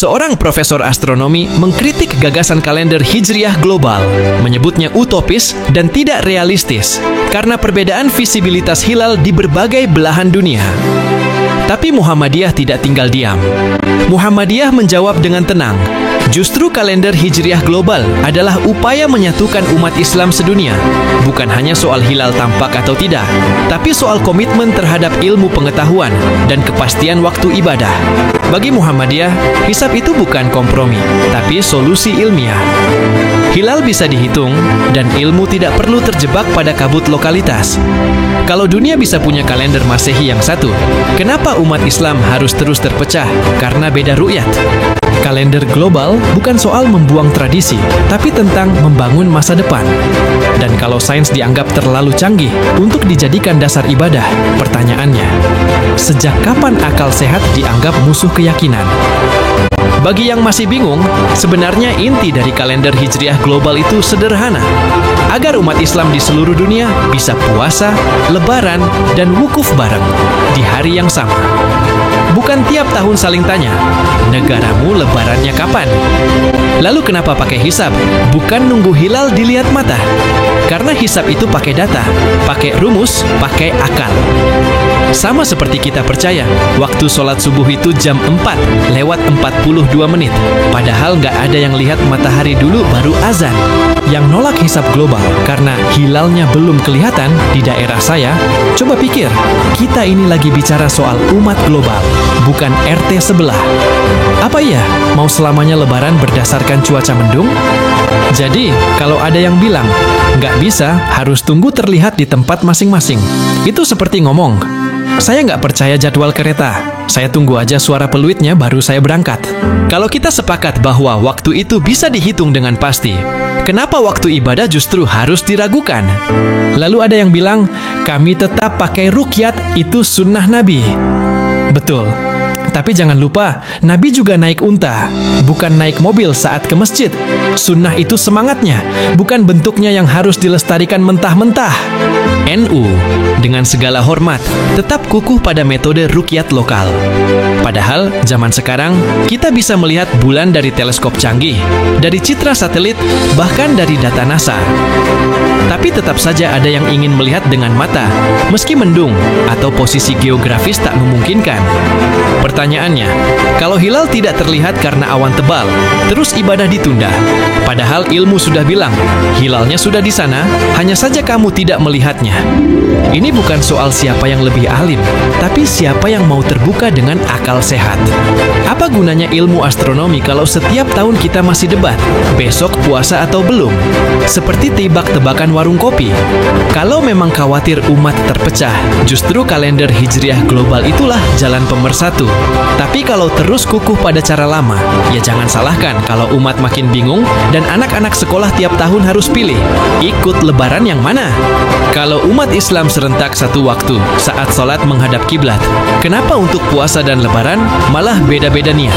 Seorang profesor astronomi mengkritik gagasan kalender Hijriah global, menyebutnya utopis dan tidak realistis karena perbedaan visibilitas hilal di berbagai belahan dunia. Tapi Muhammadiyah tidak tinggal diam. Muhammadiyah menjawab dengan tenang, justru kalender Hijriah global adalah upaya menyatukan umat Islam sedunia, bukan hanya soal hilal tampak atau tidak, tapi soal komitmen terhadap ilmu pengetahuan dan kepastian waktu ibadah. Bagi Muhammadiyah, hisab itu bukan kompromi, tapi solusi ilmiah. Hilal bisa dihitung, dan ilmu tidak perlu terjebak pada kabut lokalitas. Kalau dunia bisa punya kalender Masehi yang satu, kenapa umat Islam harus terus terpecah karena beda ru'yat? Kalender global bukan soal membuang tradisi, tapi tentang membangun masa depan. Dan kalau sains dianggap terlalu canggih untuk dijadikan dasar ibadah, pertanyaannya, sejak kapan akal sehat dianggap musuh keyakinan? Bagi yang masih bingung, sebenarnya inti dari kalender Hijriah global itu sederhana. Agar umat Islam di seluruh dunia bisa puasa, lebaran, dan wukuf bareng di hari yang sama. Bukan tiap tahun saling tanya, negaramu lebarannya kapan? Lalu kenapa pakai hisab? Bukan nunggu hilal dilihat mata. Karena hisab itu pakai data, pakai rumus, pakai akal. Sama seperti kita percaya, waktu sholat subuh itu jam 4 lewat 42 menit. Padahal nggak ada yang lihat matahari dulu baru azan. Yang nolak hisab global karena hilalnya belum kelihatan di daerah saya, coba pikir, kita ini lagi bicara soal umat global, bukan RT sebelah. Apa iya, mau selamanya lebaran berdasarkan cuaca mendung? Jadi, kalau ada yang bilang, nggak bisa, harus tunggu terlihat di tempat masing-masing. Itu seperti ngomong, saya nggak percaya jadwal kereta, saya tunggu aja suara peluitnya baru saya berangkat. Kalau kita sepakat bahwa waktu itu bisa dihitung dengan pasti, kenapa waktu ibadah justru harus diragukan? Lalu ada yang bilang, kami tetap pakai ruqyat, itu sunnah Nabi. Betul. Tapi jangan lupa, Nabi juga naik unta, bukan naik mobil saat ke masjid. Sunnah itu semangatnya, bukan bentuknya yang harus dilestarikan mentah-mentah. NU, dengan segala hormat, tetap kukuh pada metode ruqyat lokal. Padahal, zaman sekarang, kita bisa melihat bulan dari teleskop canggih, dari citra satelit, bahkan dari data NASA. Tapi tetap saja ada yang ingin melihat dengan mata, meski mendung atau posisi geografis tak memungkinkan. Pertanyaannya, kalau hilal tidak terlihat karena awan tebal, terus ibadah ditunda. Padahal ilmu sudah bilang, hilalnya sudah di sana, hanya saja kamu tidak melihatnya. Ini bukan soal siapa yang lebih alim, tapi siapa yang mau terbuka dengan akal sehat. Apa gunanya ilmu astronomi kalau setiap tahun kita masih debat, besok puasa atau belum? Seperti tebak-tebakan warung kopi. Kalau memang khawatir umat terpecah, justru kalender Hijriah global itulah jalan pemersatu. Tapi kalau terus kukuh pada cara lama, ya jangan salahkan kalau umat makin bingung dan anak-anak sekolah tiap tahun harus pilih, ikut lebaran yang mana? Kalau umat Islam serentak satu waktu saat sholat menghadap kiblat, kenapa untuk puasa dan lebaran malah beda-beda niat?